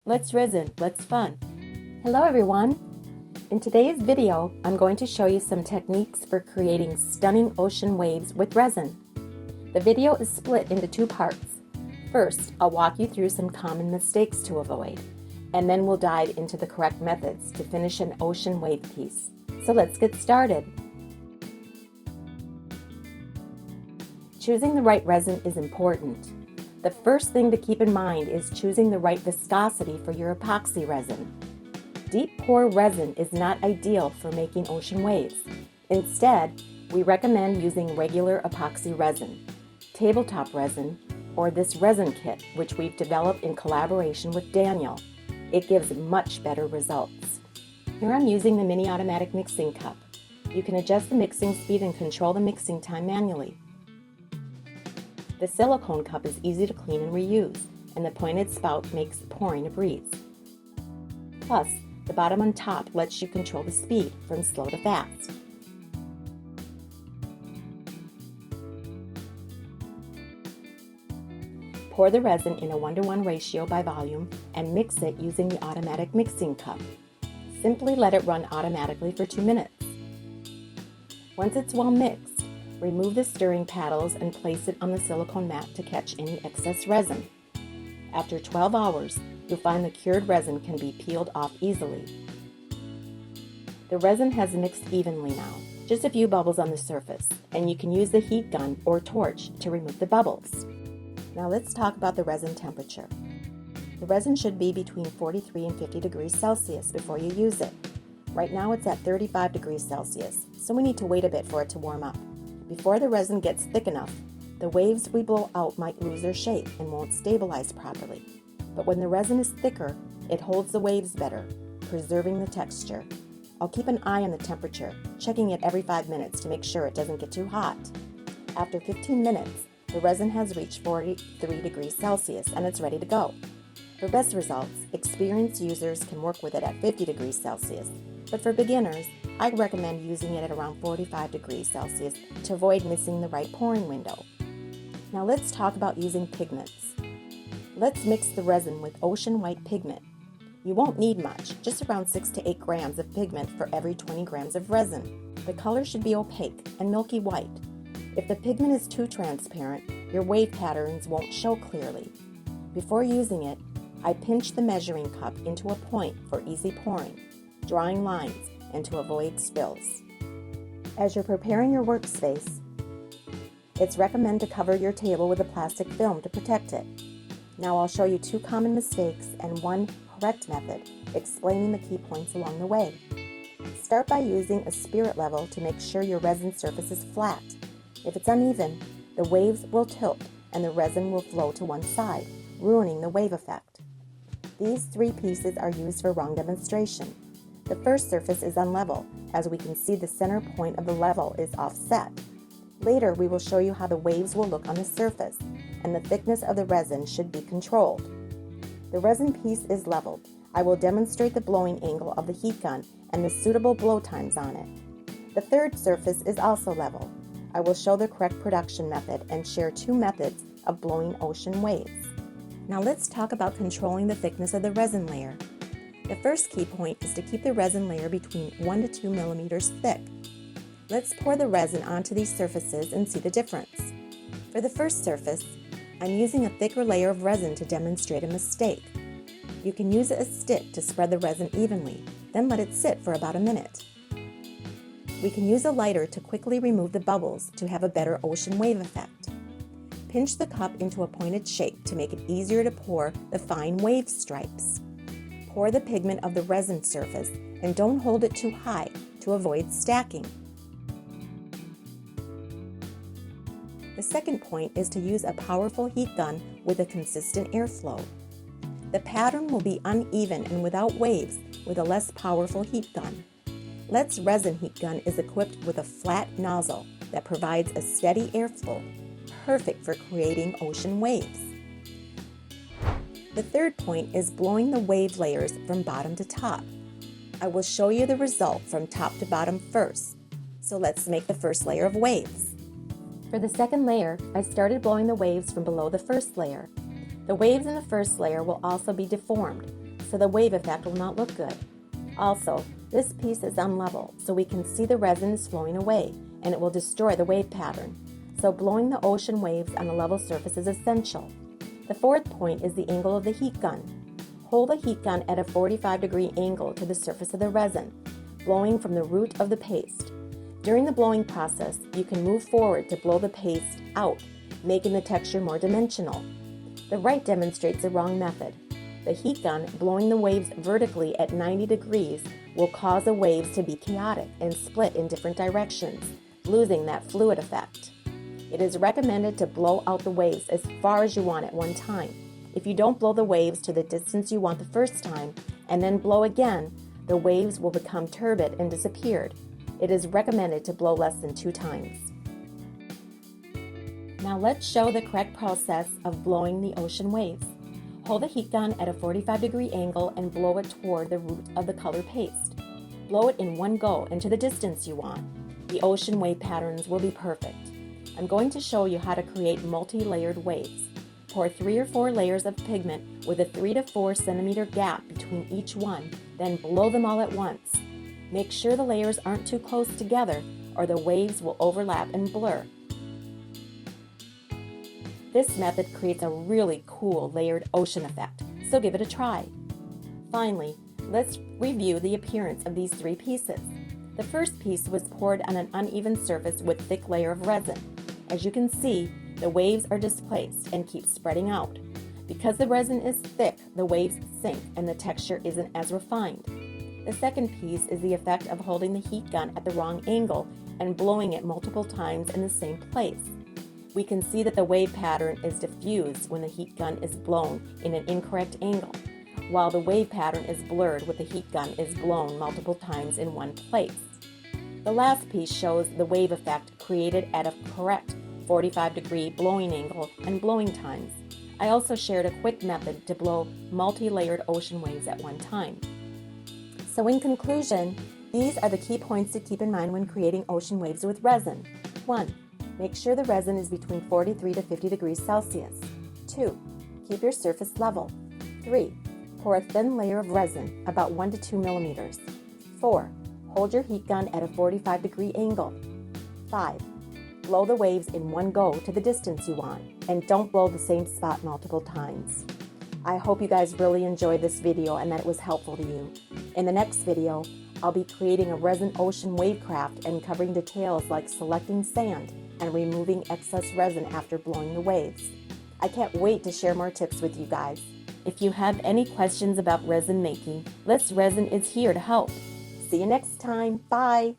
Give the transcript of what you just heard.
Let's resin, let's fun. Hello everyone! In today's video, I'm going to show you some techniques for creating stunning ocean waves with resin. The video is split into two parts. First, I'll walk you through some common mistakes to avoid, and then we'll dive into the correct methods to finish an ocean wave piece. So let's get started. Choosing the right resin is important. The first thing to keep in mind is choosing the right viscosity for your epoxy resin. Deep pore resin is not ideal for making ocean waves. Instead, we recommend using regular epoxy resin, tabletop resin, or this resin kit, which we've developed in collaboration with Daniel. It gives much better results. Here I'm using the mini automatic mixing cup. You can adjust the mixing speed and control the mixing time manually. The silicone cup is easy to clean and reuse, and the pointed spout makes pouring a breeze. Plus, the bottom on top lets you control the speed from slow to fast. Pour the resin in a 1:1 ratio by volume and mix it using the automatic mixing cup. Simply let it run automatically for 2 minutes. Once it's well mixed, remove the stirring paddles and place it on the silicone mat to catch any excess resin. After 12 hours, you'll find the cured resin can be peeled off easily. The resin has mixed evenly now, just a few bubbles on the surface, and you can use the heat gun or torch to remove the bubbles. Now let's talk about the resin temperature. The resin should be between 43 and 50 degrees Celsius before you use it. Right now it's at 35 degrees Celsius, so we need to wait a bit for it to warm up. Before the resin gets thick enough, the waves we blow out might lose their shape and won't stabilize properly. But when the resin is thicker, it holds the waves better, preserving the texture. I'll keep an eye on the temperature, checking it every 5 minutes to make sure it doesn't get too hot. After 15 minutes, the resin has reached 43 degrees Celsius and it's ready to go. For best results, experienced users can work with it at 50 degrees Celsius, but for beginners, I recommend using it at around 45 degrees Celsius to avoid missing the right pouring window. Now let's talk about using pigments. Let's mix the resin with ocean white pigment. You won't need much, just around 6 to 8 grams of pigment for every 20 grams of resin. The color should be opaque and milky white. If the pigment is too transparent, your wave patterns won't show clearly. Before using it, I pinch the measuring cup into a point for easy pouring, drawing lines, and to avoid spills. As you're preparing your workspace, it's recommended to cover your table with a plastic film to protect it. Now I'll show you 2 common mistakes and 1 correct method, explaining the key points along the way. Start by using a spirit level to make sure your resin surface is flat. If it's uneven, the waves will tilt and the resin will flow to one side, ruining the wave effect. These 3 pieces are used for wrong demonstration. The first surface is unlevel, as we can see the center point of the level is offset. Later, we will show you how the waves will look on the surface, and the thickness of the resin should be controlled. The resin piece is leveled. I will demonstrate the blowing angle of the heat gun and the suitable blow times on it. The third surface is also level. I will show the correct production method and share 2 methods of blowing ocean waves. Now let's talk about controlling the thickness of the resin layer. The first key point is to keep the resin layer between 1 to 2 millimeters thick. Let's pour the resin onto these surfaces and see the difference. For the first surface, I'm using a thicker layer of resin to demonstrate a mistake. You can use a stick to spread the resin evenly, then let it sit for about a minute. We can use a lighter to quickly remove the bubbles to have a better ocean wave effect. Pinch the cup into a pointed shape to make it easier to pour the fine wave stripes. Pour the pigment of the resin surface and don't hold it too high to avoid stacking. The second point is to use a powerful heat gun with a consistent airflow. The pattern will be uneven and without waves with a less powerful heat gun. Let's resin heat gun is equipped with a flat nozzle that provides a steady airflow, perfect for creating ocean waves. The third point is blowing the wave layers from bottom to top. I will show you the result from top to bottom first, so let's make the first layer of waves. For the second layer, I started blowing the waves from below the first layer. The waves in the first layer will also be deformed, so the wave effect will not look good. Also, this piece is unlevel, so we can see the resin is flowing away, and it will destroy the wave pattern. So blowing the ocean waves on a level surface is essential. The fourth point is the angle of the heat gun. Hold the heat gun at a 45-degree angle to the surface of the resin, blowing from the root of the paste. During the blowing process, you can move forward to blow the paste out, making the texture more dimensional. The right demonstrates the wrong method. The heat gun blowing the waves vertically at 90 degrees will cause the waves to be chaotic and split in different directions, losing that fluid effect. It is recommended to blow out the waves as far as you want at one time. If you don't blow the waves to the distance you want the first time, and then blow again, the waves will become turbid and disappeared. It is recommended to blow less than 2 times. Now let's show the correct process of blowing the ocean waves. Hold the heat gun at a 45-degree angle and blow it toward the root of the color paste. Blow it in one go and to the distance you want. The ocean wave patterns will be perfect. I'm going to show you how to create multi-layered waves. Pour 3 or 4 layers of pigment with a 3 to 4 centimeter gap between each one, then blow them all at once. Make sure the layers aren't too close together or the waves will overlap and blur. This method creates a really cool layered ocean effect, so give it a try. Finally, let's review the appearance of these 3 pieces. The first piece was poured on an uneven surface with thick layer of resin. As you can see, the waves are displaced and keep spreading out. Because the resin is thick, the waves sink and the texture isn't as refined. The second piece is the effect of holding the heat gun at the wrong angle and blowing it multiple times in the same place. We can see that the wave pattern is diffused when the heat gun is blown in an incorrect angle, while the wave pattern is blurred when the heat gun is blown multiple times in one place. The last piece shows the wave effect created at a correct 45-degree blowing angle and blowing times. I also shared a quick method to blow multi-layered ocean waves at one time. So in conclusion, these are the key points to keep in mind when creating ocean waves with resin. 1. Make sure the resin is between 43 to 50 degrees Celsius. 2. Keep your surface level. 3. Pour a thin layer of resin, about 1 to 2 millimeters. 4. Hold your heat gun at a 45-degree angle. 5. Blow the waves in one go to the distance you want, and don't blow the same spot multiple times. I hope you guys really enjoyed this video and that it was helpful to you. In the next video, I'll be creating a resin ocean wave craft and covering details like selecting sand and removing excess resin after blowing the waves. I can't wait to share more tips with you guys. If you have any questions about resin making, Let's Resin is here to help. See you next time. Bye!